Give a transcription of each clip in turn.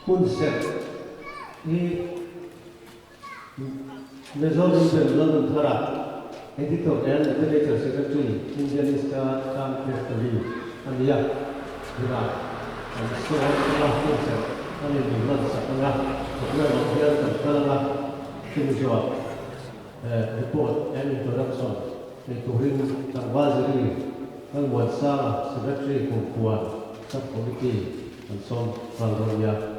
concept ni resolution London Thara editor and literature secretary Indian Islam Festival and ya dina and so on concept ani bulan sakanga sebenarnya dia terkala kinjua report and introduction ni tuhin terwaziri dan wasara secretary kumpuan subcommittee and so on ya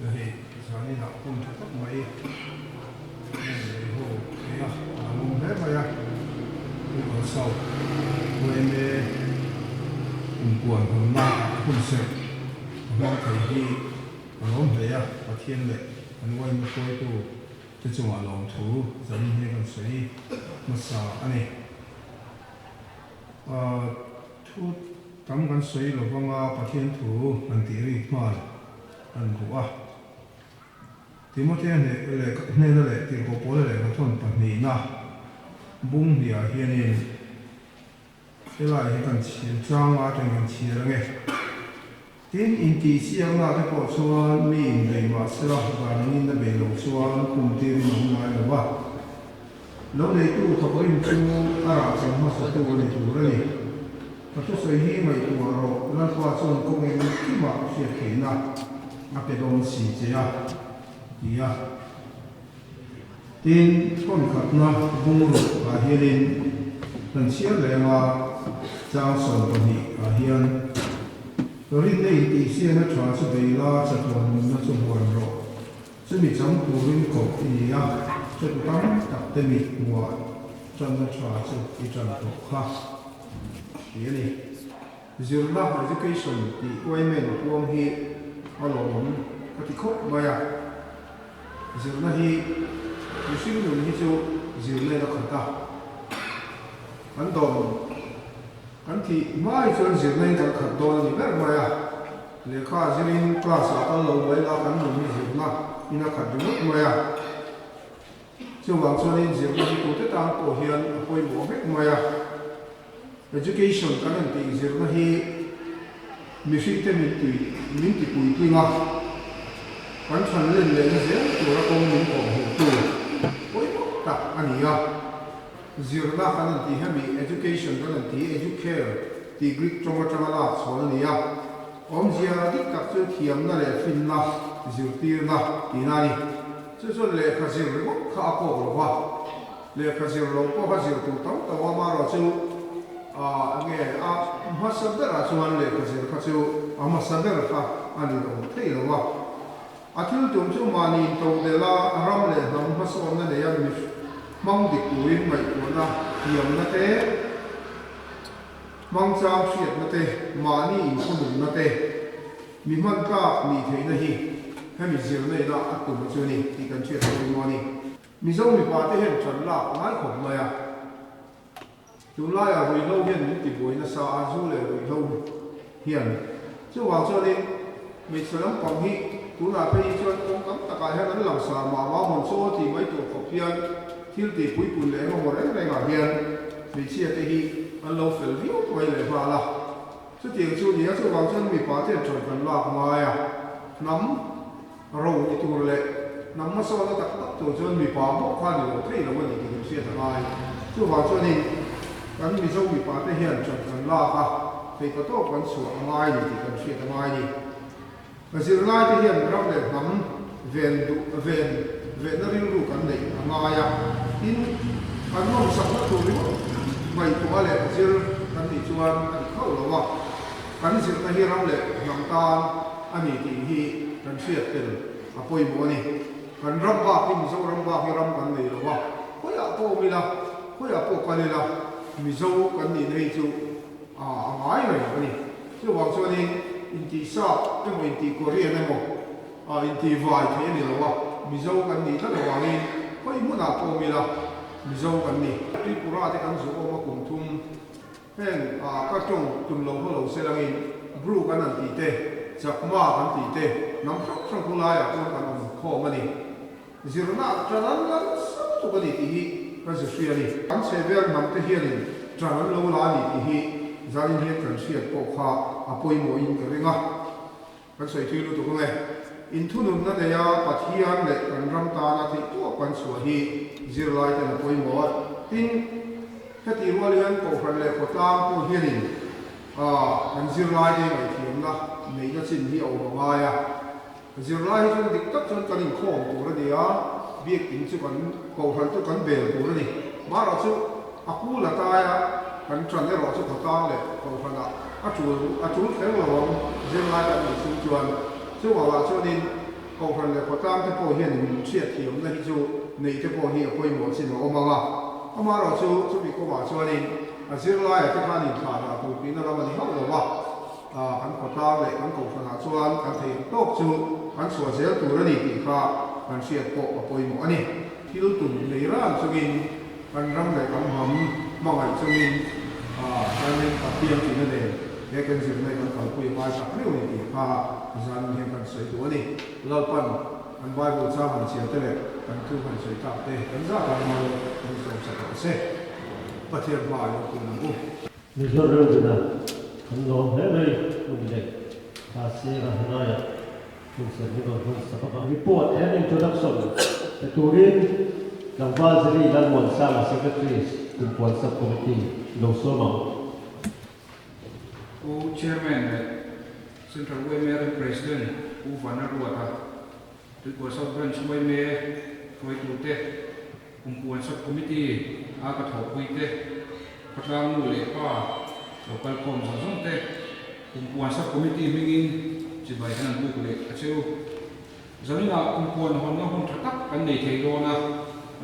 Jadi, misalnya nak pun cepat mai, ya, namun apa ya, itu sau, boleh kumpulan mana pun set, orang kaya, orang kaya, pasien le, orang itu itu, itu cuma long tu, jadi ni kan saya masa ani, tu, kamu kan saya lupa ngah pasien tu nanti ri mal, kan buah. Timothy ne ti ko pole le thon pa ni na bung dia hian in sela hi kan chi chang a teng chi ra nge tin in ti siang na te ko chuan mi nei ma sela ba ni na be lo chuan kum ti ri no mai lo ba lo nei tu tho ko in chu a ra chang ma sa tu ni tu ra ni pa tu sai hi mai tu ro na kwa chuan ko nge ki ma sia ke na a pe dom si je ya iya, tin kon katna bungru ahirin dan siapa yang jang son bani ahiran, dari ni di sini cuma sebila satuan macam ro, semi jang turun kok ini ya, sedang tak demi buat, jangan cuma ikan kok ini, zirlah education di UMN uang hi, alom ketika bayar. Zirna hi musim nun hi chu zirna la khata an dom an thi mai chuan zirna kan khat don ni ber maya lekha zirin class a lo mai la kan nun hi zirna ina khat du maya chu wang chuan in zirna hi tu te tang ko hian apoi mo mek maya education kan an ti zirna hi mi fi te min ti pui ti nga kan chan len len ze tu ra kong min ko hu tu oi tak ani ya zirna kan ti hemi education kan ti educare ti greek chonga changa la chol ni ya om zia dik kap chu thiam na le fin na zirtir na ti na ni chu chu le kha zir ro kha ko ro wa le kha zir ro ko kha zir tu tam ta wa ma ro chu nge ma sabera chuan le kha zir kha chu ama sabera kha ani ro thei ro wa atul tum chu mani to de la ram le nam ha so na le ya mi mang dik uin mai ko na hiam na te mang chang siat na te mani in khun na te mi man ka mi thei na hi ha mi zir nei na atum chu ni ti kan che to mo ni mi zo mi pa te hen chan la ngai khom ma ya tu la ya ri lo hian ni ti boi na sa a zu le ri lo hian chu wa chu ni mi chuan pang hi tu na pe chuan kong kam ta ka han lang sa ma wa mon so ti mai to ko pian thil ti pui pun le mo re re ga hian mi chia te hi an lo fel vi o wai le ba la chu ti chu ni chu wang chuan mi pa te chon kan la ma ya nam ro ti tu le nam ma so na tak tak to chuan mi pa mo kha ni lo thei lo ni ti chia ta mai chu wang chuan ni kan mi zo mi pa te hian chon kan la ka pe ka to kan su mai ni ti kan chia ta mai ni Masih lai tu hian ram le nam ven na ring ru kan nei anga ya in an nom sak na tu ri mai tu ale zir kan ni chuan kan khau lo wa kan zir na hi ram le nam ta ani ti hi kan fiat tel apoi mo ni kan ram ba ki zo ram ba hi ram kan nei lo wa ko ya po mi la ko ya po kan la mi zo kan ni nei chu ngai mai ni chu wang chuan ni inti sa emo inti korean emo inti vai the ni lo wa mizo kan ni ta lo wa ni koi mu na ko mi la mizo kan ni tripura te kan zo ma kum thum pen ka chong tum lo ho lo se lang in bru kan an ti te chakma kan ti te nam thak thang ku la ya ko kan kho ma ni zirna chanan lan sa tu ka ni ti hi ka se shia ni kan se ver nam te hi ni chanan lo la ni ti hi zalin he kan shia ko kha apoi mo in ka ringa kan soi thui lu tu nge in thunun na de ya pathian le kan ram ta na thi tu kan suwa hi zirlai te na poi mo tin heti rualian ko fran le ko tlam pu hianin kan zirlai de mai thiam na nei na chin hi au ma ya zirlai chu dik tak chon kan in khom tu ra dia biek in chu kan ko fran tu kan bel tu ra ni ma ra chu aku la ta ya kan tran le ro chu ko ta le ko fran a chu khel lo zirlai da ni chu chuan chu wa chu din ko fran le ko tlam te po hianin chia thiam na hi chu nei te po hi a poi mo chin o ma nga ama ro chu bi ko ma chuan in a zirlai te khan in tha na tu pi na la ma ni ho lo wa kan ko ta le kan ko fran a chuan kan thei tok chu kan suwa zel tu ra ni ti kha kan sia po a poi mo ani thil tu nei ran chu in kan ram le kan ham ma ngai chu in kan len ka piam ti na le le kan zir nei kan kal pui mai sa ni ni ti kha zan hen kan sei tu ani lau pan kan bible cha han sia te le kan tu kan sei ta te kan za kan ma kan so sa ta se pathian ba yo tu na bu ni zo ro na kan lo he nei tu ni le ta se ra na ya tu se ni lo tu sa pa report and introduction the turin lang bazri lan mon sa secretary kumpuan subcommittee lo so ma chairman Central Waymare President Uvana Ruata Tukwa South Branch Waymare Koi Tute Kumpuan Subcommittee Aka Thokite Patlang Nule Pa Local Com Sazonte Kumpuan Subcommittee Mingin Chibai Hanan Bukule Acheu Zamina Kumpuan Honna Hon Tratak Kan Nei Theilona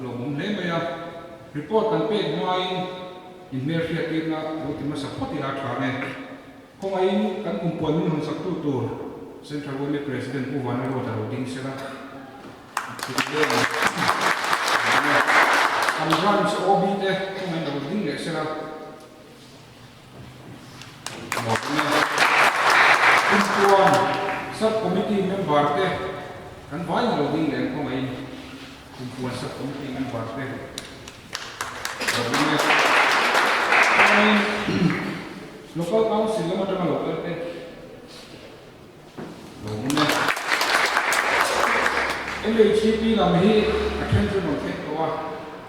Lomum Lemaya Report Kan Pek Main In Merfiatina Ultima Sapoti Atrane kung ay kan kumpuan nun sa tutur Central Waymare President Uvana Ruata Roding sila ang branch OB te kung ay Roding sila kumpuan subcommittee member te kan bahay na Roding kung ay kumpuan subcommittee member te local council naman naman local te. LHCP lamhi attention on te toa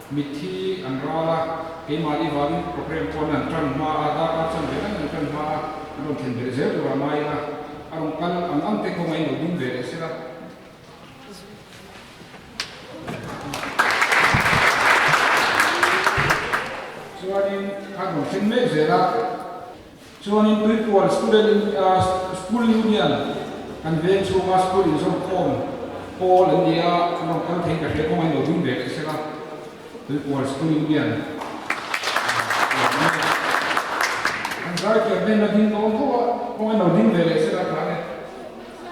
mithi anrala ke mali wali program konan tran ma ada ka chan belan tran ma don thin be ze to ramai na arong kan ang te ko mai no ding be sila so ani kadon thin me zela so in Tuikuan school union and then so much school in some form all India from country that they come and do it etc. Tuikuan school union and right here then nothing go come and do it etc.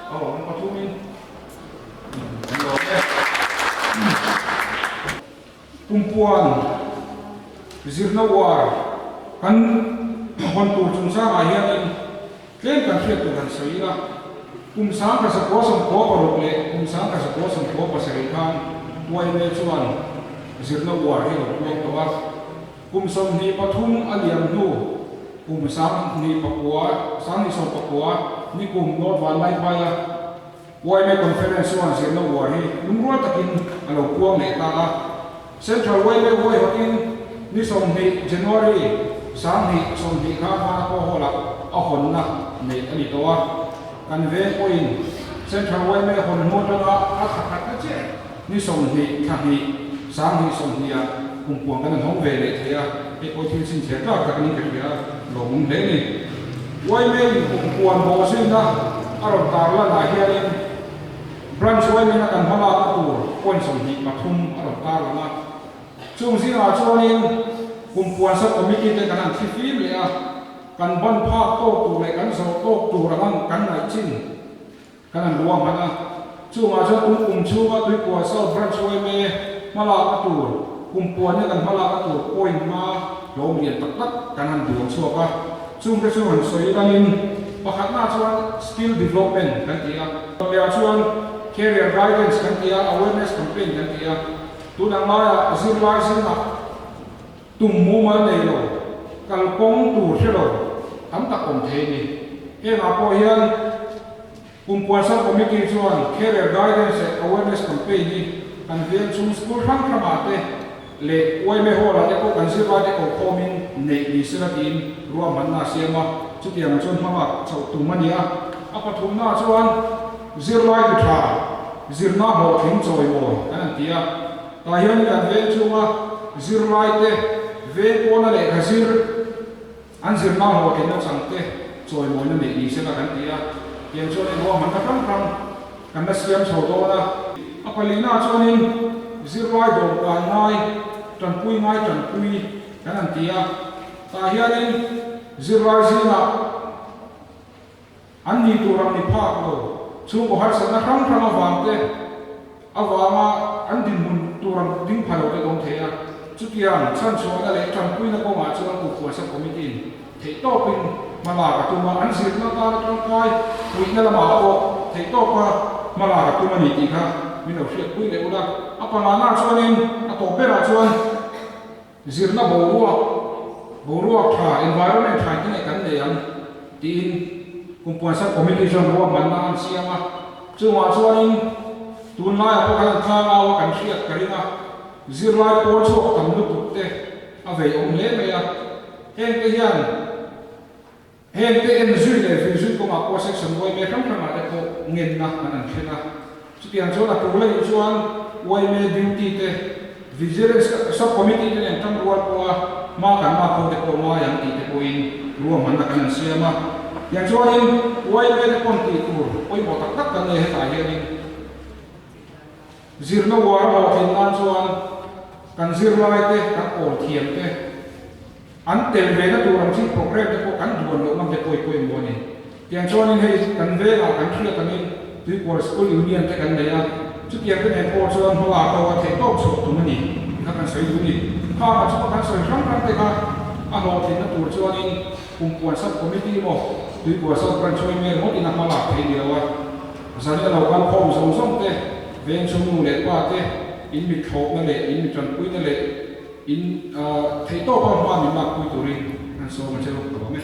Oh what do you mean kumpuan zirna war kan hon tu chung sa ma hian tlem kan thriat tu kan soila kum sang ka sa ko som ko ro le kum sang ka sa ko som ko pa sa khan wai le chuan zirna war he ro ko to wa kum som ni pathum aliam nu kum sang ni pakwa sang ni som pakwa ni kum not wan lai pa ya wai me conference chuan zirna war he lungro takin alo kuang le ta la Central Waymare wai hokin ni som ni January sang hi som hi kha ma ko hola a hon na nei ani to wa kan ve point Central Waymare hon mo ta a khat na che ni som hi kha hi sang hi som hi a kumpuang kan hong ve le thea e ko thil sin che ta ka ni ka ya lo mung le ni Waymare kumpuang bo sin na aron tar la na hian branch Waymare na kan hala ka tur point som hi pathum aron tar la na chung sina chuanin kumpuan subcommittee te kan thi film le a kan ban pha to tu le kan so to tu rang kan nai chin kan luam hana chunga cha chunga tui kwa South Branch Waymare mala atur kumpuan ne kan mala atur point ma lom lian tak tak kan duang chuaka chung ke chuan soi kanin pakhat na chuan skill development kan tia ya chuan career guidance kan tia awareness campaign kan tia tunang maya azirlai sina tummu ma nei lo kalpong tu se lo tam tak om the ni e ma po hian kumpuan sa committee chuan career guidance and awareness campaign ni kan vel chung school rang ate le oime hola te ko kan sirwa te ko khomin nei ni sira tin ruam man na siama chutiang chon mama chau tu mania apa thumna chuan zirlai ti tha zirna ho thing choi mo an tia ta hian kan vel chunga zirlai te ve pona le khazir an zirna ho thing na changte choi mo na nei ni sira kan tia yang chuan ruam man ka tang kan na siam chho do na apalina chuanin zirlai do kan nai tan pui ngai tan pui kan tia ta hianin zirlai zina an ni turam ni phak lo chung ko har sa na rang rang awang te awanga an din mun turam ding phalo te dong thea chutiang chan chuan ale tan pui na ko ma chuan ku khua sa committee thei to pin mala ka tuma an zir na ta tang kai pui na lama ko thei to pa mala ka tuma ni ti kha min au hriat pui le ula apa na chuanin a to bera chuan zirna boruak tha environment tha ki ne kan le an tin kumpuan sa committee chuan ruam man na an siama chunga chuanin tunlai a pakhan thang awa kan hriat karinga zirlai por chu tam lu tutte a vei om le me ya hen te en zui le fi zui ko ma ko section boy me kam kam ate ko ngen na an thena chutiang chuan a tu le chuan wai me duty te vigilance sub committee te tam rual ko ma kan ma ko te ko ma yang ti te ko in ruam man na kan siama yang chuanin wai me te kon ti tur oi bo tak tak kan le he ta hianin zirna war ho thin an chuan kan zirlai te kan ol thiam te an tel ve na turam chi program te ko kan duan lo ngam te koi mo ni yang chuanin hei kan ve la kan thia kanin tui por school union te kan leya chu tiang te ne por chuan hola ko wa the top chu tu mani ka kan sei du ni kha ma chu kan sei rang rang te ka a ho thin na tur chuanin kumpuan sub committee mo tui por sub kan choi me mo ina mala thei ni lawa zani lo kan khom song song te ven chung nu le pa te in mi thok na le in mi tran pui na le in thei to pa ma mi ma pui turin an so ma chelo ko me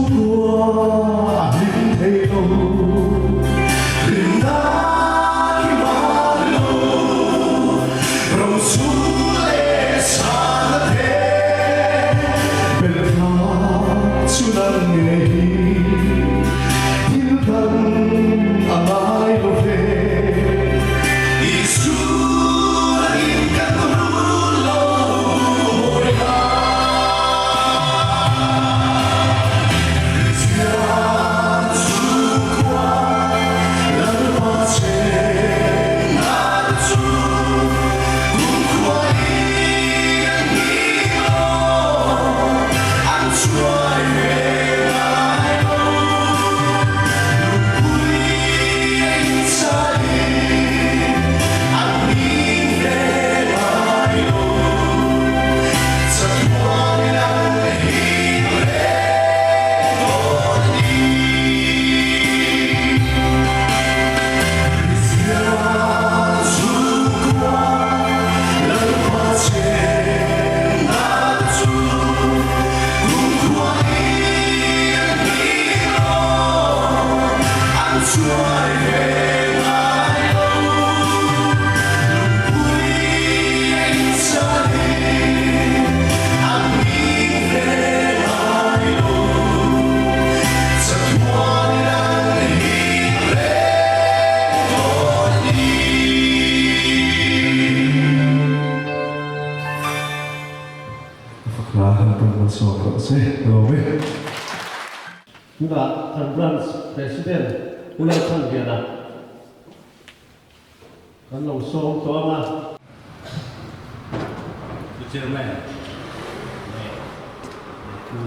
qua hình thầy lâu hình đá khi mà lâu rồng xuống lệ xa thế bên thang chú nâng nghề thiếu thân ai đâu về Nga Conference President Ulang Sandiana kan long song to ma Chairman ku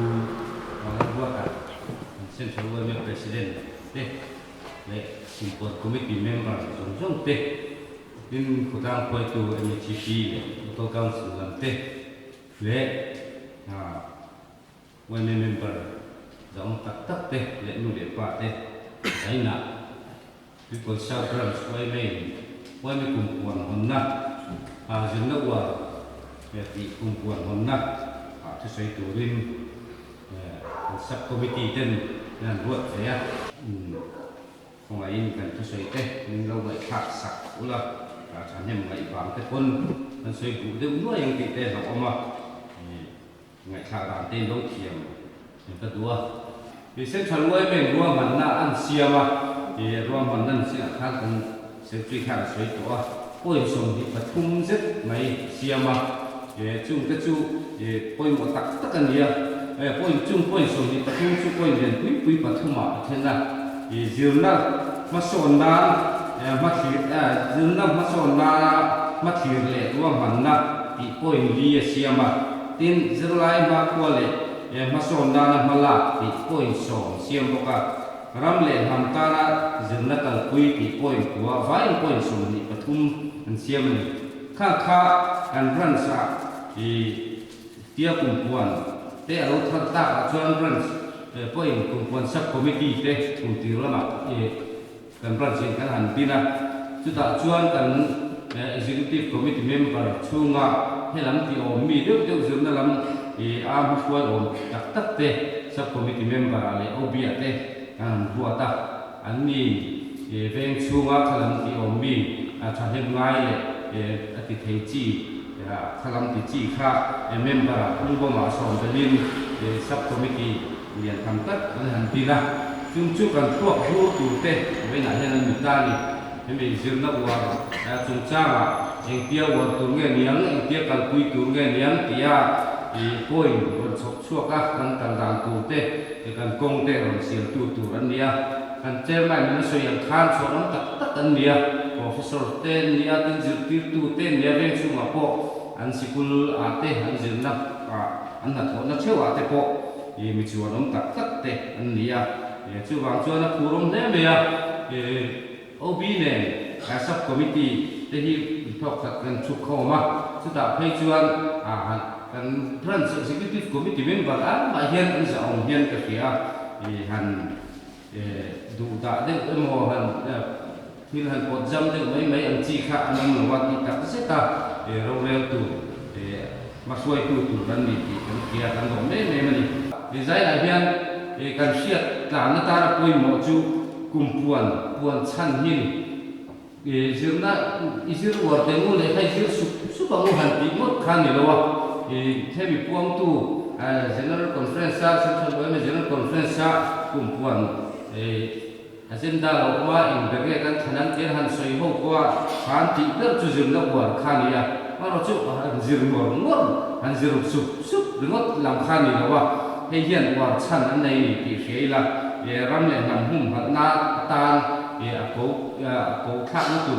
orang buat Central Women President le Import Committee Member Jong in kutang koi tu MECP Local Council le Women Member dòng tắc tắc tê lệ nu lệ pa tê đấy nè people South Branch quay mấy cùng quần hồn nát dân nước qua về thì cùng quần hồn nát thứ xây tổ rim subcommittee tên là ruột thế à không ai in cần thứ xây tê nhưng lâu vậy khác sặc cũng là sản nhân ngày vàng cái quân anh xây cụ đừng nuôi những cái tên học ông mà ngày khác làm tên đấu thiềm những cái đua vì sẽ chọn nuôi mình nuôi mình là ăn xia mà thì nuôi mình ăn xia khác cũng sẽ truy khảo suy tổ bôi sùng thì phải thung rất mấy xia mà để chung cái chú để bôi một tắc tất cả nhiều bôi chung bôi sùng thì phải thung chú bôi liền quý phải thung mà thế nào thì dường na mà sồn na mà thịt dường na mà sồn na mà thịt lệ nuôi mình na thì bôi lia xia mà tin dường lại mà qua lệ mà sồn na mà là thì bôi sồn xia một cái ram le ham ta na zirna kal kui ti point kwa vai point sum ni pathum an siam ni kha an ran sa i tia kum puan te ro thar ta chuan ran point kum puan sub committee te kum ti lama kan ran sin kan han pina chu ta chuan kan executive committee member chunga helam ti o mi deuh deuh zirna lam i a ma fuai om tak tak te sub committee member ale obi ate buat tak, ani veng chunga kalam ti ombi, chahem ngai le, ati theji, kalam ti chi kha, member pungbo ma som belin, subcommittee lian kamkat, an pila, chung kan tuak hu tu te, veng ahen mitani, hemi zirna war, chung changa, eng tia war turge niang, eng tia kalpui turge niang tia, point kon sok suaka kan tandang tu te kan kong te ron sil tu ran dia kan chairman ni so yang khan so ron tak an dia professor te nia tin zir tu te nia veng chu ma po an sikul ate an zir na an na thona chewa te po mi chu ron tak te an nia chu wang chu na purom ne me ya OB ne sub committee te hi thok kan chu khoma chu ta phei chuan kan trans executive committee member ma hian an za ong hian ka khia han du da de mo han thil han pot jam de mai an chi kha an wa ti tak se ta ro rel tu ma suai tu ran ni ti kan kia kan do me mani design a hian kan siat ta na ta poi mo chu kumpuan chan hin zirna izir war te mu le khai zir su ba mu han pi mot khan ni lo wa themi puang tu general conference central government general conference kumpuan agenda lo ma in bege kan thanan ke han soi ho kwa khan ti der chu zirna war khan ya ma ro chu zir ngor han zir sup ngot lam khan ni lo wa he hian war chan an nei ti sheila ram le nam hum na tan ko khak na tu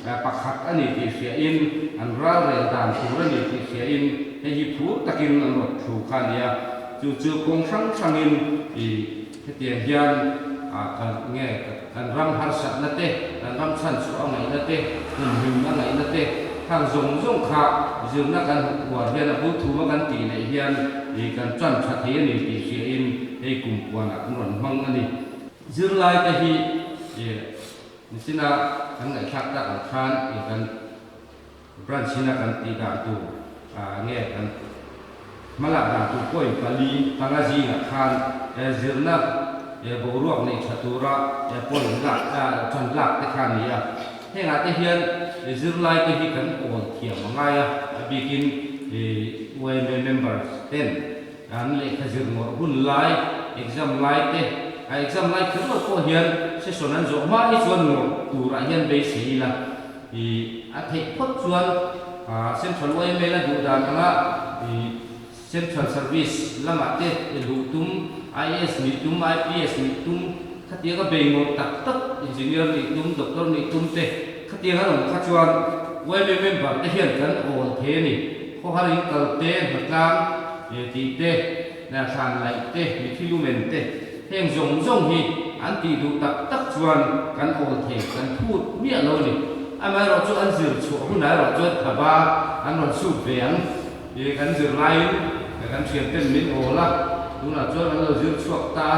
pakhat ani ti sia in an ra re dan tu ra ni ti sia in he hi phu takin an rot thu khan ya chu kong sang in he tiang hian kan nge kan ram har sat na te kan ram chan su angai na te him angai na te thang zong kha zung na kan war hian a bu thu ma kan ti nei hian kan chan that hi ni ti sia in he kum puan an ron mang ani zir lai ta hi nisina kan ngai thak ta kan khan kan branch sina kan ti da tu nge kan mala da tu koi pali pangaji na khan zirna bo ruak nei thatura pol lak chan lak te khan ni ya he nga te hian zir lai te hi kan ol thiam mangai ya bikin way members 10 an le khazir ngor hun lai exam lai te exam lai khlo ko hian session an zo ma hi chuan ngor tura hian be si la a thei phot chuan central way me la du dan anga central service lama te lu tum IS ni tum IPS ni tum khatia ka be ngor tak engineer ni tum doctor ni tum te khatia ha long kha chuan way me member te hian kan ol the ni kho ha ring kal te hatlang ti te na san lai te mi thilu men te heng zong hi an ti du tak chuan kan ol the kan phut mi lo ni ama ro chu an zir chu hu na ro chu thaba an ron su veang kan zir lai kan thiam ten min ola tu na chu an lo zir chuak ta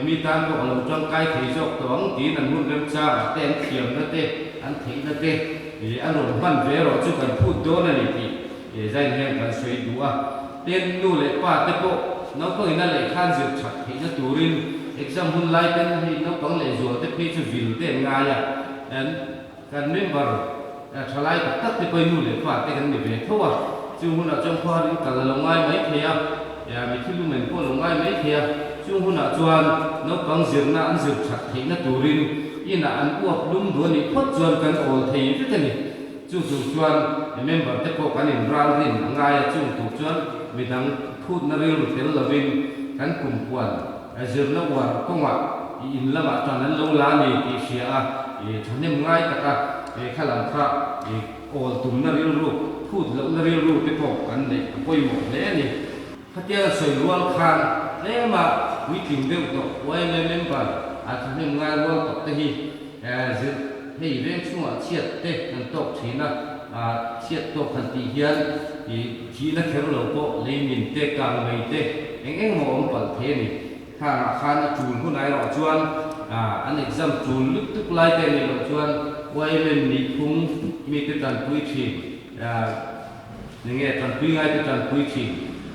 mi tan ko lo trong kai thei jok tong ti nan hun lem cha ten thiam na te an thei na te an ron man ve ro chu kan phut do na ni ti zai heng kan soi du a ten nu le pa te po nó có ina le khan zir chat hi na turin exam hun lai ten hi no pang le zo te phi chu vil te nga ya kan member thalai tak te poi nu le pa te kan ni ve thowa chu hun a chong kha rin kal lo ngai mai thea ya mi thilu men ko lo ngai mai thea chu hun a chuan no pang zir na an zir chat hi na turin ina an uap lum do ni phot chuan kan ol thei te ni chu chuan member te ko kan in ral rin nga ya chu tu chuan mi dang phut na ril tel lovin kan kumpuan azir na war konga in lama tanan lo la ni ti sia thanem ngai taka khalam kha ol tum na ril ru phut lo na ril ru te ko kan nei poi mo le ni khatia soi rual khan le ma wi ting deu to wai me member thanem ngai rual to te hi azir hei veng chunga chiat te kan tok thina chiat to khan ti hian chỉ là khéo lâu bộ lấy mình tê càng mấy tê anh mò ông bẩn thế này khá là chùn hôm nay họ chuan anh exam chùn lúc tức lai tê này họ chuan quay lên nị phung mi tê tràn quý trì nghe tràn quý ngay tê tràn quý trì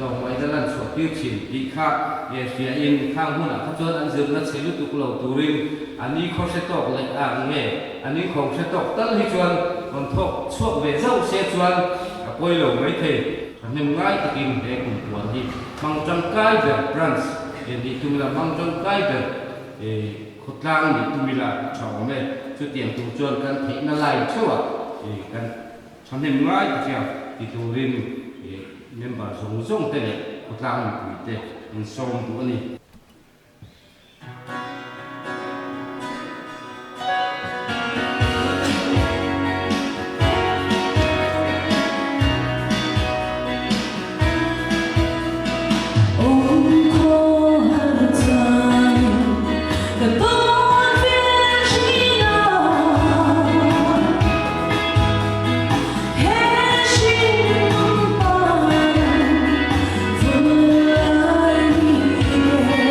đầu mấy đứa lần sổ tiêu chỉ đi khác để phía in khang hôm nào các chuan anh dừng nó sẽ lúc tức lâu tù rin anh đi không sẽ tộc lại nghe anh đi không sẽ tộc tất hi chuan còn thọ suốt về dâu xe chuan quay lâu mấy thề nên ngay từ kim để cùng quản thì mang trong cái về branch thì tụi là mang trong cái về khốt lang thì tụi là chọn về cho tiền tụi chuyên cần thấy nó lại chứ à thì cần cho nên ngay từ chiều thì tụi riêng nên bảo dùng thế này khốt lang thì tụi mình xong tụi này Hãy subscribe cho kênh Ghiền Mì Gõ để không bỏ lỡ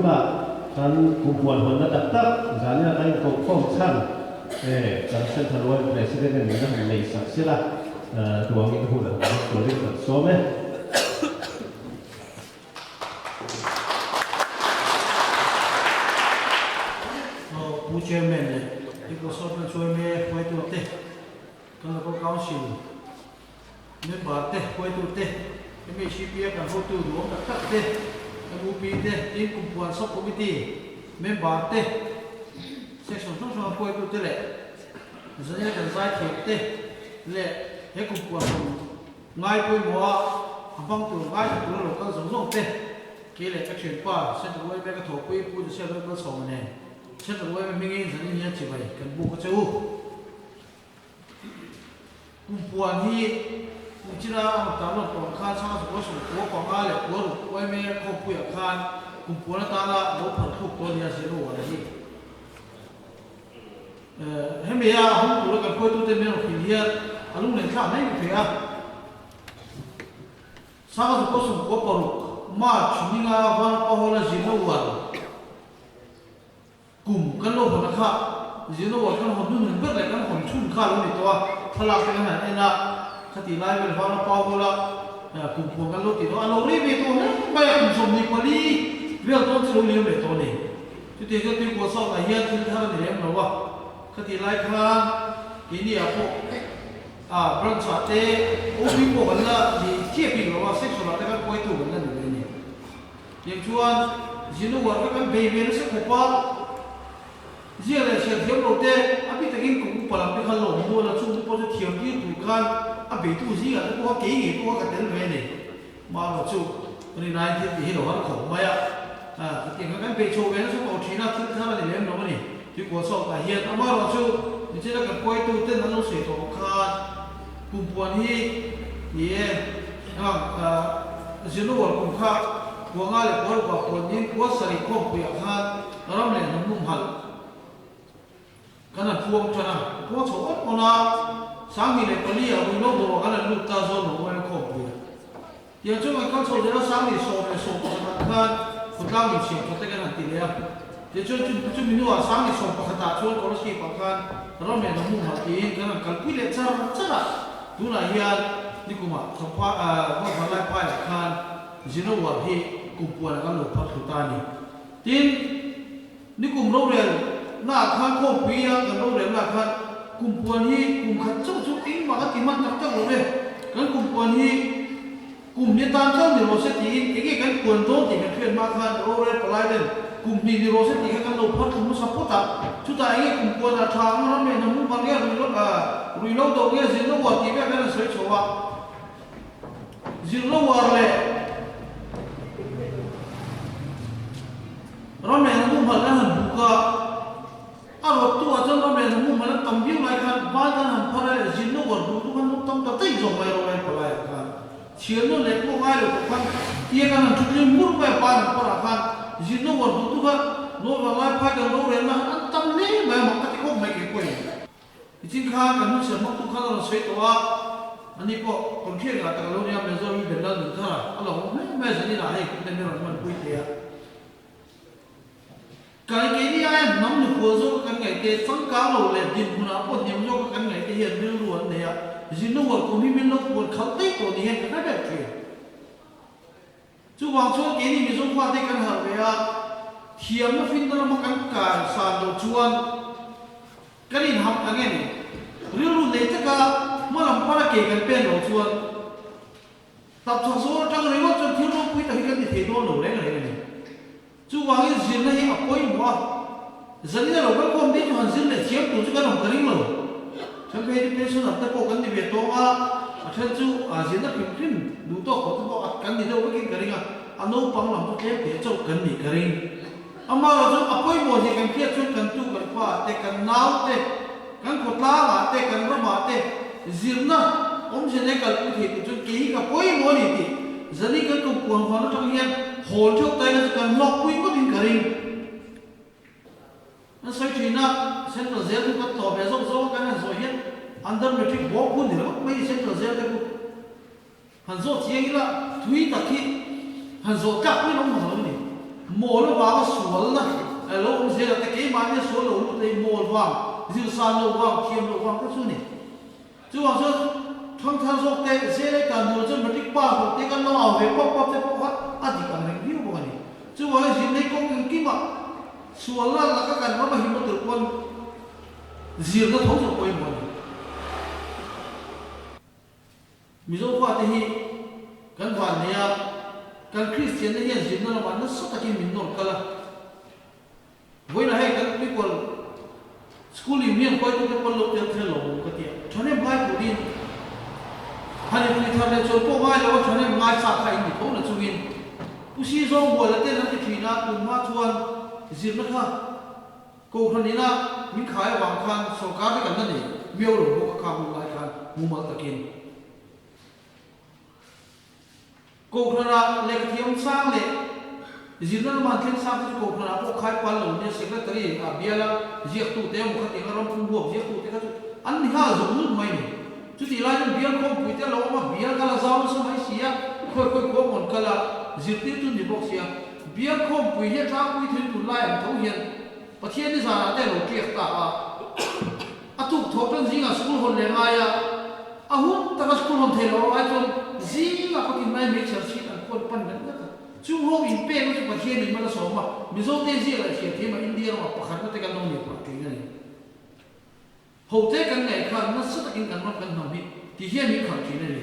là kan kumpulan Honda datang, misalnya kan kong chan, kan Central World President ini kan Malaysia sila, dua minggu lah, jadi some. Bố chairman này, thì có số là chơi mẹ quay tụ tết, còn là có cao xỉu, nên bà tết quay tụ tết, cái mấy chi phí càng hỗ trợ đủ ông đặt tết, cái bố pi tết, cái cùng quan sắp committee, nên bà tết, sẽ sống trong số quay tụ tết lệ, giờ này cần giải thiệp tết, lệ, cái cùng quan ngay quay mùa, hàng băng tụ ngay tụ là cái giống giống tết, cái lệ các chuyện qua, sẽ tụ quay cái thổ quay phụ sẽ được cái sổ này. Chắc là quay mình nghe rằng như thế vậy cần buộc cái chỗ cùng buồn hi cũng chỉ là một tấm lòng còn khăn sang số số của còn ai là của quay mình không phải khăn cùng buồn là ta là một phần thuộc tôi nhà sẽ đủ là gì hết bây giờ không đủ là cần quay tôi tên mình phải hiện lúc này sao này phải à sang số của còn mà chúng ta vẫn có là gì đâu vậy cùngกันโลกนะค่ะจีโน่ว่ากันหอมนุ่นเบิดเลยกันหอมชุ่มข้าวนี่ตัวพลังเป็นขนาดนี้นะคติไล่เป็นฟ้าเปล่าละกลุ่มพวกกันโลกติดตัวเราเรียกตัวนี้ไม่กลุ่มสมนิปลีเรื่องต้นจะรู้เรื่องแบบตัวนี้จุดที่ก็ที่กัวสอบอะไรเงี้ยที่ท่านเรียนเราว่าคติไล่ข้างกินนี่พวกบรันชาเต้โอ้พี่พวกกันละที่เทียบปีเราว่าเซ็กชวลแต่ก็ป่วยตัวกันนั่นอยู่นี่อย่างชวนจีโน่ว่ากันเบย์นี่สักขวบเรื่องอะไรเชื่อเทียมโลเต้อภิตะกินกูปลังไปขันหลงดูแล้วช่วงที่พอจะเทียมที่ถูกขันอภิตุสิกันกูว่าเก่งกูว่ากันเต็มเลยนี่มาแล้วช่วงวันนี้นายที่ที่เราหันของมาอ่ะเก่งกันไปโชว์กันช่วงเอาทีน่าทึ่งท่าอะไรเลี้ยงน้องนี่ที่กูสอบแต่เฮียมาแล้วช่วงนี่จะได้กันป่วยตัวเต้นนั้นเราเสียตัวขันกลุ่มปวนที่เนี่ยจีโน่ว่ากุ่มข้ากูง่ายเลยกูว่าปวนนี้กูว่าสริคมกูอยากขันแล้วเนี่ยน้ำนุ่มหันกันนั่นพวงชนะพวงโฉบคนน่ะสามีเนี่ยคนนี้วิโรจน์บอกกันนั่นลูกตาโซนหัวเนี่ยคบอยู่อย่างช่วงกันโซนเดี๋ยวสามีโซนไปโซนกันกันคนกลางมีเสียงเขาแต่กันนั่นตีเลยเดี๋ยวช่วงมีนู่นสามีโซนปากตาช่วงคนละสี่ปากกันเราเนี่ยน้ำมูกหัวตีกันนั่นกันคุยเล่นจ้าดูหน่อยเฮียนี่กูมาสมภาว่าคนไล่ไปกันจีโน่ว่าที่กูปวดกันหลุดพัดถุตานี่ทีนี่กูโรงเรียนน่าข้างโคบปีอ่ะกันโรงเรียนน่าข้างกลุ่มปวนที่กลุ่มขัดเจ้าชุกอิงมาที่มันจับเลยกันกลุ่มปวนที่กลุ่มนี้ตามเจ้าเนี่ยโรสตีนเกี่ยกันปวนโต้ที่กันเพื่อนมาข้างโรงเรียนปลายเดือนกลุ่มนี้โรสตีกันเราพัดทุ่มสับพุทธะชุดแต่ไอ้กลุ่มปวนทางนั้นเนี่ยน้ำมันบางอย่างรุยโลกตัวเนี่ยจินโลวัดที่แบบนั้นสวยชัวร์จินโลวัดเลยเราเนี่ยน้ำมันบางอย่างบุกเราตัวจนเราเนี่ยมุ่งมันตั้งวิวไล่กันบ้านนั้นพอได้จินโนวัดดูทุกคนตั้งแต่ตีจงไปเราไปพลายกันเชื่อโน่นเล็กพวกง่ายเลยทุกคนเที่ยกันจุดยืนมุ่งไปบ้านพลายกันจินโนวัดดูทุกคนโน่นเราไล่พายกันเราเรียนนะอันตั้งนี้แบบมันก็ที่เขาไม่เก่งกว่าจริงๆข้ากันมุ่งเสริมทุกคนเราใช้ตัวอันนี้ก็คนเที่ยงแต่เราเนี่ยเป็นส่วนเป็นด้านหนึ่งเท่าไหร่เราไม่ใช่นี่นะให้คนเดียวมันคุยเดียวการเกี่ยนี่ไอ้น้ำหนึ่งหัวโซ่กันไงเตะสังกาโลเลยดินหัวน้ำปนยังโซ่กันไงเตะเห็นเรื่องล้วนเนี่ยจินโนวัดกูมีมิลล์ปวดเขาเตะตัวนี้เห็นกันแบบเชี่ยจู่วางช่วงเกี่ยนี่มีส่วนความเตะกันหาเวียเทียมมาฟินตระมากันการสานโดชวนกันอินหับอะไรนี่เรื่องล้วนเลยจะก็เมื่อลำพังเกี่ยกันเป็นโดชวนตับชาโซ่จังเลยว่าจนที่โลกพิจารณากันที่เทโดนโหลเลยกันเลยจู่วางยิ่งจินเลยอ่ะป่วยมัวจะนี่เราก็คงได้จู่หันจินเลยเทียบตัวจู่กันหนุ่มกันยิ่งเลยฉันเคยได้เป็นส่วนแต่พวกกันที่เบียดตัวว่าฉันจู่จินนั้นพิมพ์ดูตัวเขาตัวกันที่เราไม่กินกันยิ่งอันนู้นปังหลังตัวเล็กเดี๋ยวจู่กันนี่กันยิ่งอามาเราจู่ป่วยมัวที่กันเพี้ยชุดกันจู่กันฟ้าแต่กันหนาวแต่กันขดล้าแต่กันระบาดแต่จินนั้นจะเนี่ยกันพูดเหตุจู่กี่กับป่วยมัวนี่ที่จะนี่กันก็ปวดหัวแล้วทั้งเงี้ยโหดชุกแต่กันกันล็อกคุยก็ดิ้นกันยิ่งนั่นสวยจริงนะเส้นตัวเสียทุกคนต่อไปส่งกันนั่นสวยเห็นอันเดิมไม่ถึงบอกคุณนี่แล้วไม่เส้นตัวเสียแต่กูหันโซ่เสียงละทุยตะกี้หันโซ่จับไม่ลงหัวนี่ mồ nó vào cái suối na lâu ông sẽ là cái mà cái suối lâu lúc đấy mồ vào dư san lâu vào kiêm lâu vào cái suối này chú bảo cho thằng thằng dọc tê sẽ lấy cả đồ cho mình đi qua hoặc tê cái lo về bóc thế bóc à thì cả mình hiểu bao nhiêu chú bảo cái gì đấy cũng kim mà suối là các cái nó mà hiểu được con gì nó thấu được quên mọi mình dẫu qua thì cái hoàn này cái Christian này hiện diện nó là nó rất là cái mình nổi cả là với là hay cái people school miền coi tôi cái con lộc tiền theo lộc cái tiền cho nên mai của đi hay là người thằng này cho cô mai là cho nên mai sát hay mình không là chú in cứ xí rong bùa là tên là cái thủy na cùng ma chuan diện nó khác cô khăn này na mình khai vàng khăn sổ cá với cái này miêu rồi cô có khăn lại khăn mua mặt ta kiên cô khăn là lấy cái thiêm sang lấy diện nó mà thiêm sang thì cô khăn là cô khai quan lâu nên secretary à bia là giết tụ tế một cái tiếng là rong buộc giết tụ tế cái anh thì ha dùng nước mày này chú thì lại bia không bị tế lâu mà bia cái là sao nó mới xía khơi có một cái là giết tiếp tu đi bốc xía bia không bị hết ra bị thuyền tụ lại anh thấu hiện và thiên đi ra tế lâu kiệt ta à tụ thọ trên gì là school hồn lên ai à hút ta cái school hồn thế lâu ai cho gì là có cái này mấy chợ chị anh con pan đến đó chú hông in pe nó cho thiên đi mà nó số mà mình dâu tên gì là thiên thế mà India mà bắt nó cái nông nghiệp mà cái này hậu thế cái này khăn nó rất là in cái nó cái nông nghiệp thì hiện mình khăn cái này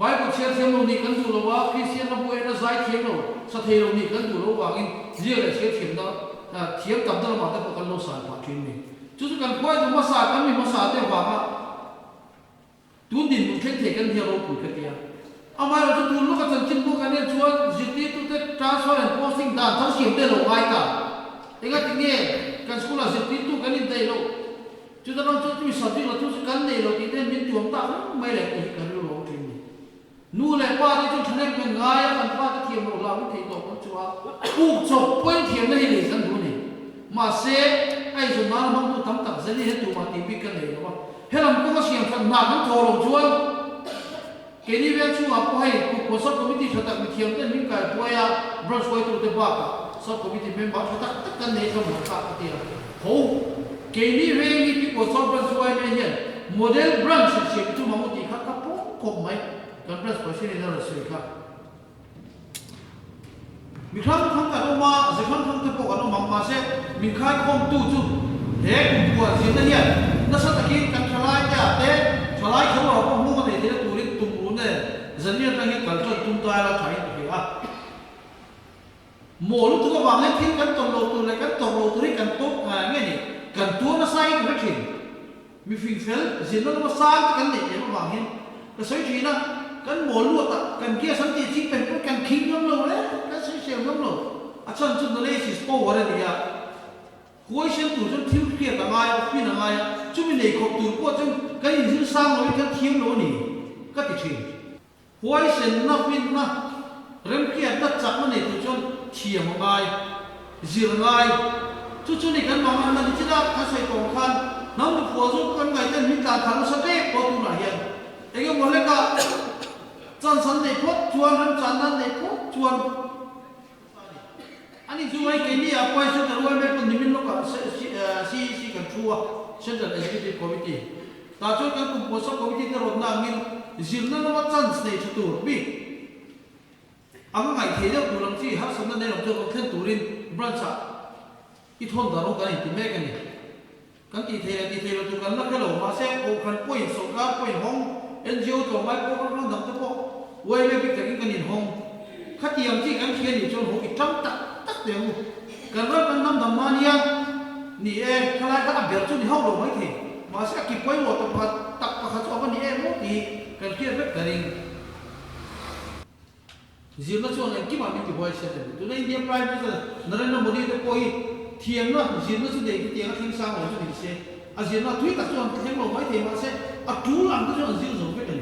Bible chia thêm lâu này cái đủ lâu à Christian nó bôi nó giải thêm lâu sao thế lâu này cái đủ lâu vàng in gì là chia thêm đó thêm tập đó mà ta có cái lâu sản mà cái này chú cái quay nó mà sản cái mình mà sản thế vàng à tuôn đi một cái thế cái nhiều lâu cũng cái kia mà rồi tuôn lúc cái chân chân bộ cái này chúa dịch đi tụi cái transfer and posting đàn thằng xiêm thế lâu ai cả thế cái nghe cái school là dịch đi tụi cái này thế lâu chú ta nói chú mình sản xuất là chú cái này lâu thì nên mình chuộng ta mấy lại cái lâu cái này nu lại qua đây chú thấy mình ngay ăn qua cái thiềm lâu làm cái đó con chúa buộc chọc quên thiềm này để dân này mà sẽ ai dùng nó mà tu tâm tập dân đi hết tu mà tìm biết cái này đúng không hết làm cũng có xiêm phần nào cũng thò lòng chúa cái này về chú học hay cuộc sống committee cho tập thiềm tên mình cái quay branch quay tu để bác so committee member cho tất tất cái này trong một cái tiền hậu cái này về cái cuộc sống branch quay này hiện model branch xiêm chú mà một tí khác các bộ cùng mấy cái branch của xin là sự khác mình không cái ông mà chỉ không cái bộ cái ông mà sẽ mình khai không tu chú thế của gì đó hiện nó sẽ là cái lại cái thế lại không là không mua cái này tu đi tung luôn này dân hiện tại cái culture tung tay là thay cái à mỗi lúc tôi vào lên thiên cái tổng đầu tư này cái tổng đầu tư cái tốt nghe này cái tua nó sai cái gì mình phải phèn gì nó sai cái này để nó vào hiện cái số gì đó cái mỗi lúc cái kia sáng thì chỉเป็นcái kinh lắm rồi đấy cái số xe lắm rồi à chân chân nó lấy chỉ số vào đây đi à cuối xem tụi chúng thiếu kia cả ngay phi là ngay chúng mình để học tụi qua chúng cái gì thứ sang rồi cái thiếu rồi nè cái chuyện cuối xem nó pin nó rem kia tất chắc nó này tụi chúng thiềm ngay dìu ngay chúng này cái mà mình chỉ là cái sợi tổng khăn nó được phổ giúp con người tên mình cả thằng sao thế có tụi nào hiện cái một cái cả chân sân này phốt chuan hắn chân hắn này phốt chuan anh chú ấy cái này à quay xuống cái quay mấy con nimin lúc à si cái chua Central Executive Committee ta cho cái cục bộ committee cái rồi nàng mình dìm nó mà chân này cho tụi bị ngày thế đó tụi làm gì hát xong nó nên làm cho con thêm tụi lên branch ít hơn đó đâu cái này thì mấy cái này cái thì là tụi cái lỗ mà sẽ cố gắng quay số cá quay hông NGO tụi mấy cố gắng làm cho bộ quay mấy cái nhìn hông khách hàng chỉ cái kia thì cho họ ít trong tắc đều cái đó cái năm đồng mà nia nị em khai các đặc biệt cho đi học đồ mấy thì mà sẽ kịp quay một tập và cho cái nị em một thì cái kia rất cái gì riêng nó cho nên cái mà mình thì quay sẽ tụi này India Prime bây giờ nó lên nó một đi tới quay thiềm nó riêng nó sẽ để cái tiền nó thêm sang rồi cho mình xem à riêng nó thuyết cả cho thêm đồ mấy thì mà sẽ à chú làm cái cho riêng rồi cái này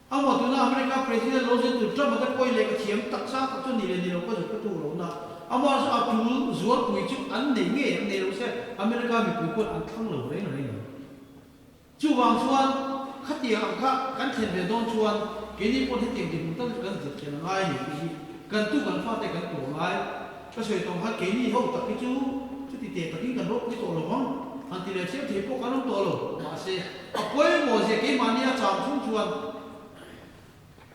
ông mà tụi nó America President Roosevelt tụi Trump mà ta quay lại cái thiềm tắc sát cho nị lên điều có được cái tu rồi nào ông mà chú ruột quỷ chú ăn để nghe em này rồi sẽ America bị quỷ quân ăn thắng lẩu đấy rồi chú vàng chuan khát tiền ăn khát cắn thèm về đón chuan cái này quân hết tiền thì chúng ta cần dịch cho nó ngay này กันตู้กันฟ้าแต่กันตัวไว้ก็ช่วยตรงฮักเกนี่ห้องตะกี้จูจุดที่เตะตะกี้กันรบที่ตัวหลงอันที่เราเชื่อที่พวกกันต้องตัวหลงมาเสียเอาไปหมดเสียเกมานี่จามชุ่มชวน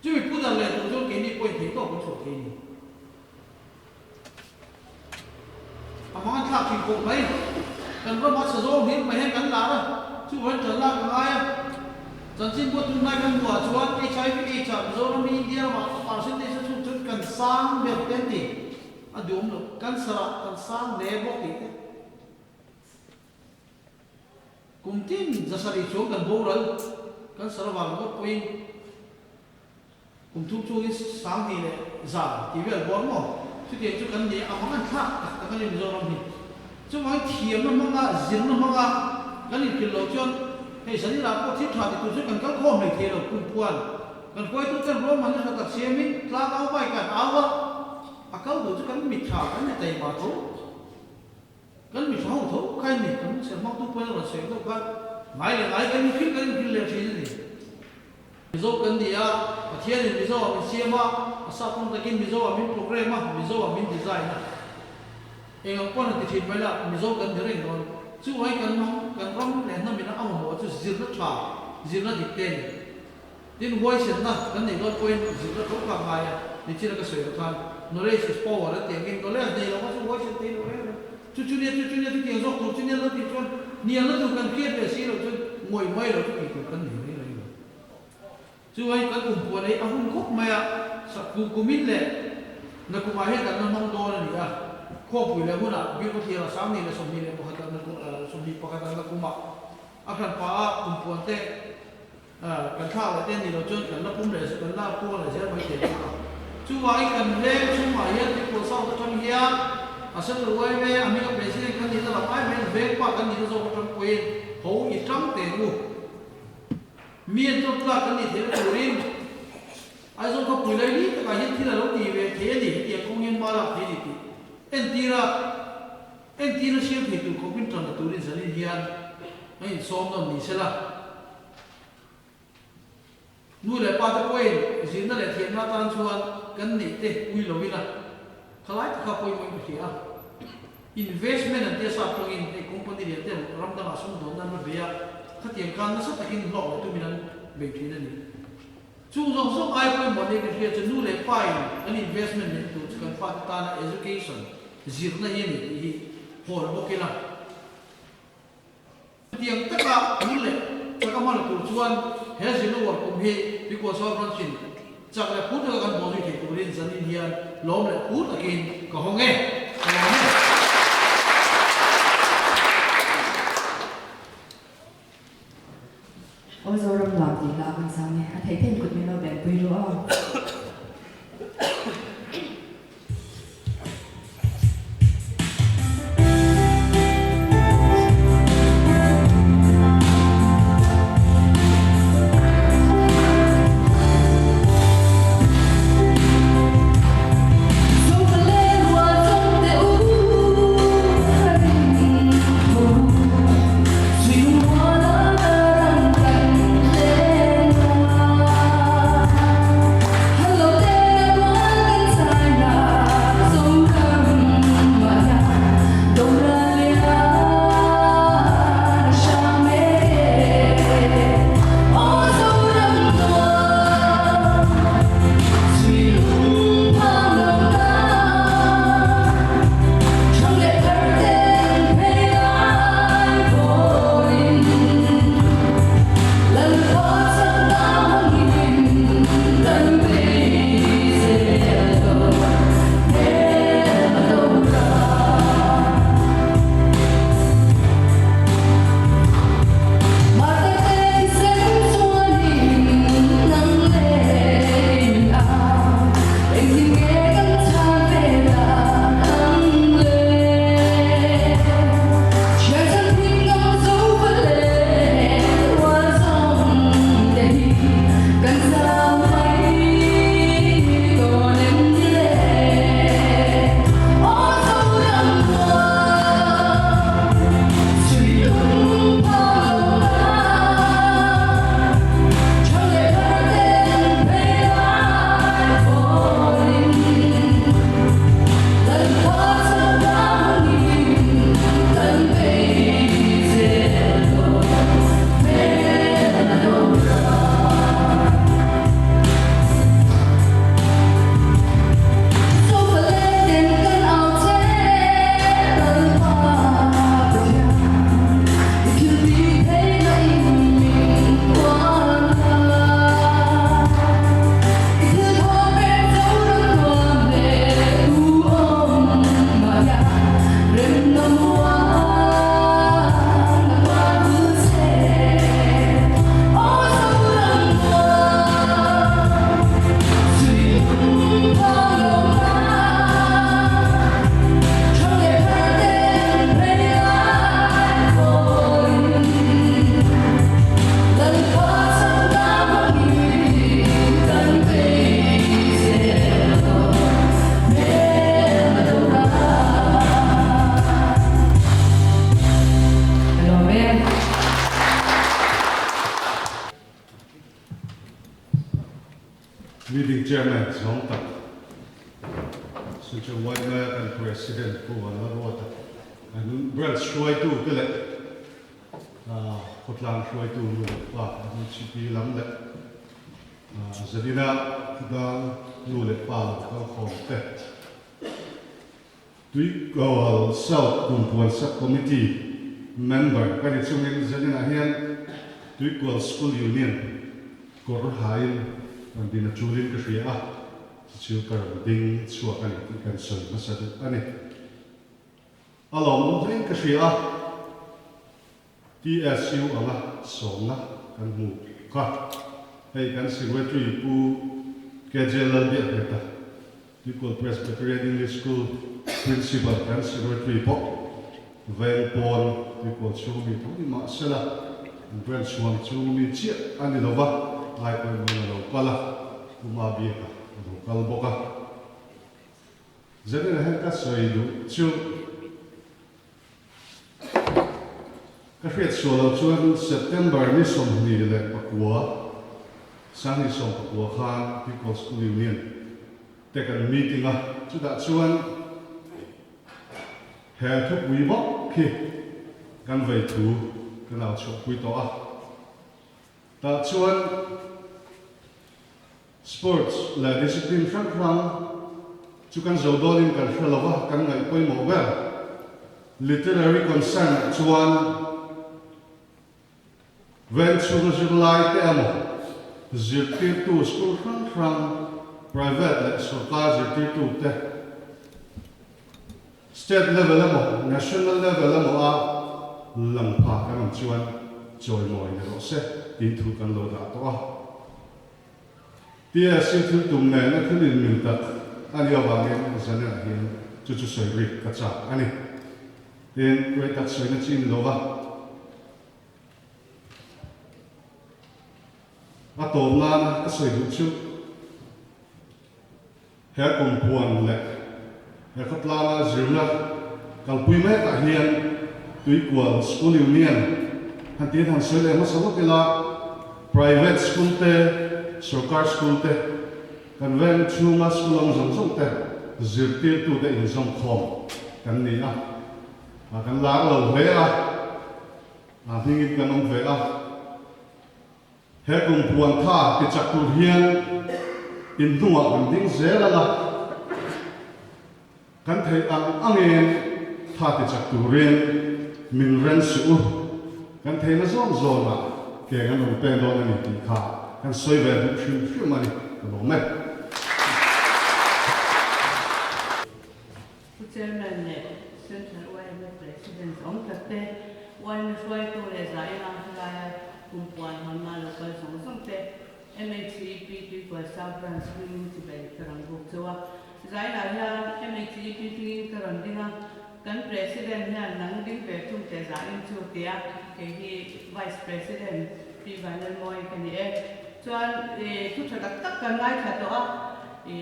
จะมีผู้ดันเลยตัวจนเกนี่ไปถึงตัวคนโฉดเกนี่อามันขับถึงกงไหมกันก็มาสะโจมเห็นไม่ให้กันลาละช่วยเจอลากันไงจันทร์บุตรนายกันหัวชวนไอ้ชายพี่จับโซนมีเดียมาเอาเส้นที่สุดจุดกันสร้างแบบเต็มที่อดีตมันกันสระกันสร้างเลี้ยบกิจกุมทิ้งจะสริชงกันโบราณกันสระวันก็ไปกุมทุกช่วงสร้างนี่เลยจ่าที่เวลบอลมั้งชุดเดียวชุดกันเนี่ยเอามันขับแต่กันยังไม่โซนมีช่วงเที่ยงนั่นมั่งอ่ะจินนั่นมั่งอ่ะกันนี่กินเหล้าจนให้สันนิษฐานว่าทิศทางที่ตัวชุดกันก็ข้อไม่เที่ยวกุมพวนกันคอยตัวกันรู้มันจะตัดเสียมิตรเอาไปกันเอาวะakal tu kan mitha kan tai ba tu kan mitha ho tu kai ni kan se ma tu pa la se tu kan mai kan fil le thi ni mizo kan dia pathian ni mizo mi siama asa pun ta kin mizo mi program ma mizo mi design na eng pon ti thi mai la mizo kan dire non chu wai kan ram le na mi na am mo chu zir na tha zir na dik ten din wai sen na kan ni lo point zir na thok ka mai ni chi na ka se than Noresi power tiang in kolej dei lo masuk wajib dei lo cucunya tiang zok cucunya lo tiang ni lo tu kan kiat deh sih lo tu moi lo tu itu kan ni lo cuai kan umpuan ai ahun kok maya saku kumin le na kumahe kan namang do ni ah ko pui le huna bi ko tiang sam ni le som ni le pakatan na som ni pakatan na kuma akan pa umpuan te kan tha le ten ni lo chon kan la pum le se kan la pu le se mai te chú ai cần lên chú mà hiện thì cuộc sống của trong hiện à sẽ được quay về anh em về xin cái gì đó là ai về về qua cái gì đó rồi trong quên hậu gì trắng tiền luôn miền trong là cái gì thế là rồi ai rồi có quỳ lấy đi tất cả những thứ là lúc gì về thế gì tiền công nhân bao là thế gì anh ti là siêu thị tụ có bên trong là tụ đến giờ đi hiện anh xóm đó mình sẽ là nuôi lại ba cái quên gì nó lại thiệt nó tan chuan cái này thế uy lối là khai thác các quên mình phải à investment anh ta sắp trong in cái company này thế làm đó là sống đốn nó bây giờ các tiền can nó sắp thành lọ tụi mình ăn bền thế này chú dòng số ai quên một cái kia cho nuôi lại phải cái investment này tụi cần phát ta là education gì nó như này thì hồ là ok là tiền tất cả nuôi lại cho các bạn là tụi chuan hết gì nó work cùng hi đi qua sau đó xin chắc là phút nữa kan bồi thì tụi lên dân India lom lại phút là kinh có không nghe ôi rồi làm gì làm sao nghe anh thấy thêm cột mình nó bền quy rồi Hello there, everyone. meeting chairman Zong Tak. Such a white man and president who are not water. And Brad Shroy too, kill it. Hotlang Shroy too, and CP Lamlet. Zadina, Dang, Nulet Pal, Hong Tet. We go South Kumpuan subcommittee member, kan itu mungkin Zadina Hian, we go school union, Korhain, and Dina Julin Kashia, Chilkar Ding, Suakan, and so Masad Ane. Along Ding Kashia, TSU Allah, Sona, and Muka. Hey, kan secretary pu Kejel Biata, Equal Presbyterian English School principal kan secretary po, Van Pon, Equal Chumi, Tony Marcella, and Brent Swan Chumi Chia, and Nova, like when Pala, Umabika, Kalboka. Then I had that so you do. Kafet Solo Chuan September Nissom Nidle Pakua. Sang Song Pakua Khan, People School Union. Take a meeting to that Chuan. Hair took we walk, can wait to, can out shop with that Chuan sports, la discipline front run, to can Zodolin can fellow, can I pay more well. Literary concern, Chuan. When children like them. Zirtir tu school from private like Soka Zirtir tu te state level national level lampa kan chuan joy moi ne se into kan lo da to tia sin tum ne na thulin min tak ani awangin zana hin chu soi ri ka cha ani den koi tak soi na chin lo ba Atom na kasay dutsu. Hea kumpuan le. Hea katlana zirna. Kalpui me kahian. Tu equal school union. Hantin han sile masalo tila. Private school te. Sarkar school te. Kan ven chunga school ang zong te. Zirtir tu te in zong kom. Kan niya. Kan laro vea. Hingit kanong vea. He kumpuan tha ti chaktur hian in nuwa kan ding zela la kan thei angen tha ti chakturin min ren su kan thei na zon zona ke kan no pen do na ni ti kha kan soi ve du shu mani no me Chairman Central Wayne President Ong Tate Wayne Swai to le zai na la kumpuan hama local song te MHCP for South Branch Municipal Karanguk Chua zai la ya MHCP Karandinga kan president ya nang ding pe tum te zai chu tia ke hi vice president pi vanal moi kan e chuan e thu thadak tak kan lai tha to a e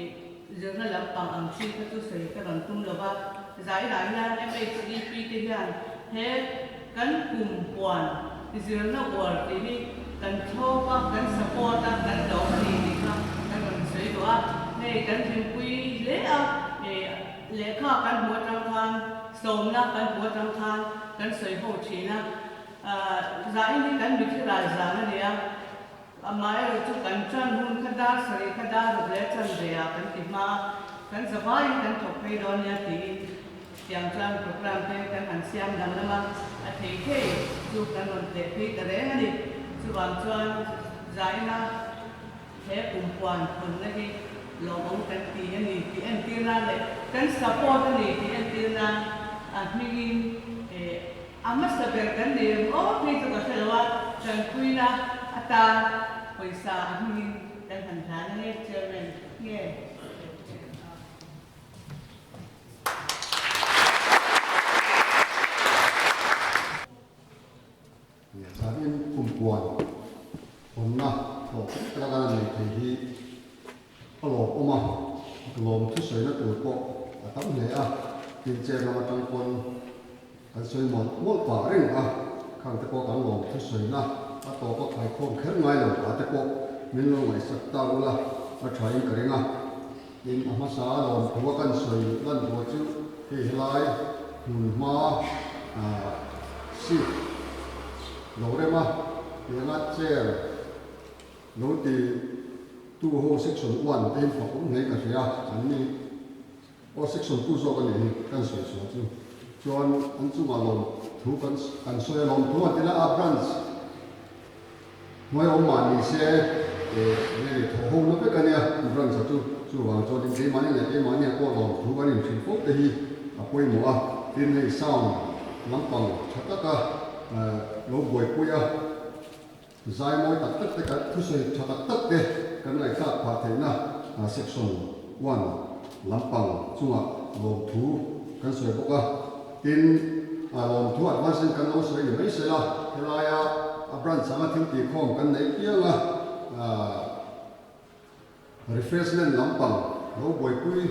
zirna lampang ang chi ka tu sei ka ran tum lo ba zai la ya MHCP te ya he kan kumpuan Zirna war ini kan coba kan support kan dong ini kan kan soi doa nei kan timpui lekha kan buat tangkang somna kan buat tangkang kan soi ho china zai ni kan bikira zana dia amai tu kan chan hun kadar sari kadar lechan dia kan tima kan sabai kan topai don ya ti yang chan program kan siam dan lama thì khi dù cần còn để khi cái đấy đi dù bằng cho giải na thế cùng quan phần này đi lo ông cần tiền này tiền tiền ra đấy cần support này tiền ra mình amas saber kan dia oh ni tu kasi lawa dan kuila ata paisa mình dan hantaran ni chairman yeah Sabihin kumpuan, onna, to talaga na may alo oma, lom tu soy na tu ko, atam le pinche na matang kon, kan soy mo pa ring kang te ko kan lom tu soy na, ato ko kai ko kher ngai lo ate ko min lo mai sak ta ula, a try in karinga in amasa lom thua kan soi lan bo chu he helai ma si lorema yana chair lo ti tu ho section 1 tem fa ko nei ka ria ani o section 2 zo kan ni kan soi so chu chuan an chu ma lom thu kan soi lom thu atila a branch moi o ma ni se ne tho ho no pe kan ya branch chu wang cho din ke mani le ke mani ko lom thu kan ni thin fok te hi a poi mo a tin nei sound lampang thataka lo boi puya zai moi tak tak te ka thu soi thatak tak te kan lai ka pha the na section 1 lampang chunga lom thu kan soi boka tin lom thu advance kan lo soi ni mai se la helaya a branch sama thim ti khom kan nei pianga refreshment lampang lo boi pui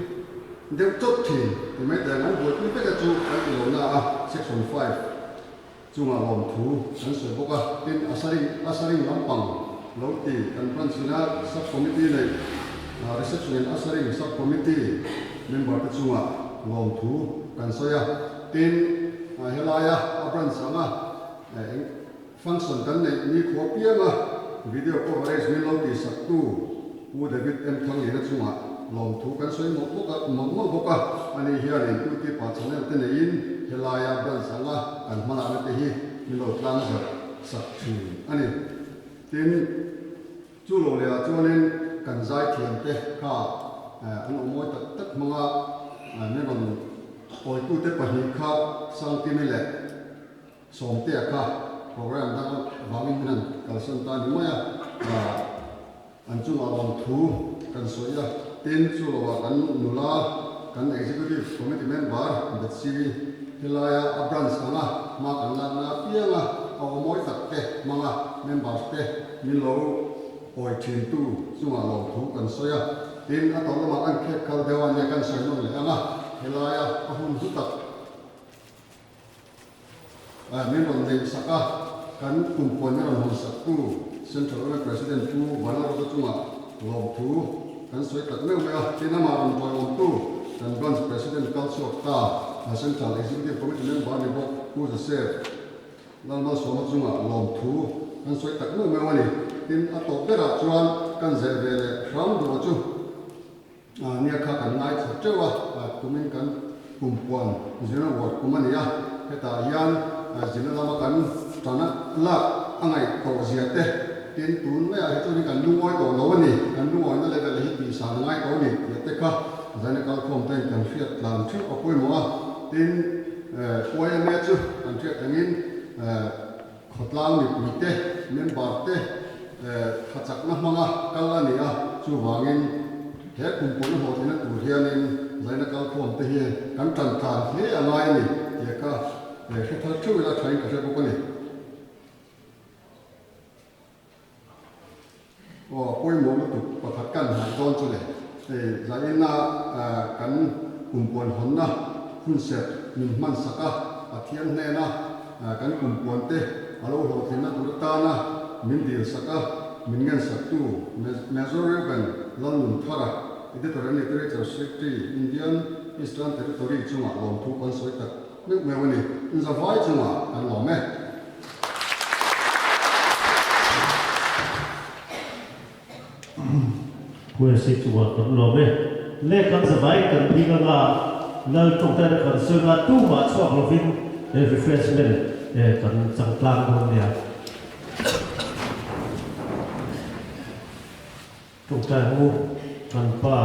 deu chot thin ti mai da lo boi pui pe ka chu kan lo na section 5 chunga lom thu kan soi boka tin asaring lampang lo ti kan branch na sub committee nei reception and asaring sub committee member ta chunga lom thu kan soya tin helaya a branch anga function kan nei ni kho pianga video coverage min lo ti sak tu u David M thang ina chunga lom thu kan soi mo boka ani hian in tu ti pa channel te nei in helaya branch anga kan mala na te hi min lo tlang za sak thu ani tin chu lo le chuanin kan zai thiam te kha an omoi tak manga ne ban oi tu te pahni kha sang ti me le som te kha program da wangin nan kalsan ta ni maya an chu ma lom thu kan soya tin chu lo kan nula kan executive committee member the civil hilaya branch anga ma kan na pianga omoi tak te manga members te min lo oi thin tu chunga lom thu kan soya tin atol ma an khep khal dewan ne kan soi no le anga helaya ahun hu tak min ron dei saka kan kumpon na ron sak tu central president tu wala ro chunga lom thu kan soi tak me me tin ma ron poi lom tu kan branch president kalso ta central executive committee member ni bo ku the se lan ma so ma chunga lom thu kan soi tak me wani tin ato pera chuan kan zel vele ram do chu nia kha kan ngai cha chewa tumin kan kumpuan zena wor kumania heta yan zena lama kan tana la angai ko ziate tin tun me a chu ni kan luoi to lo ni kan luoi na level hi pi sa ngai ko ni te kha zena kal khom ten kan fiat lam chu a poi mo tin oya me chu kan fiat angin khotlang ni te member te khachak na manga kalania chu wangin he kumpon ho tin tu hianin zaina kal khom te hi kan tan than he angai ni ye ka he thar chu la thain ka se ko ni o poi mo lu tu pathat kan ha don chu le zaina kan kumpon honna hun se min man saka athian ne na kan kumpon te alo ho tin na tu ta na min dil saka min ngan saktu major ban lanun thara editor and literature secretary Indian Eastern Territory chunga lom thu kon soi tak me wani in za vai chunga an lo me Pue si chua kan lo me le kan za vai kan pi ga lal tong ta kan so na tu ma chwa lo vin refreshment kan chang tlang do ne tong ta hu kan pa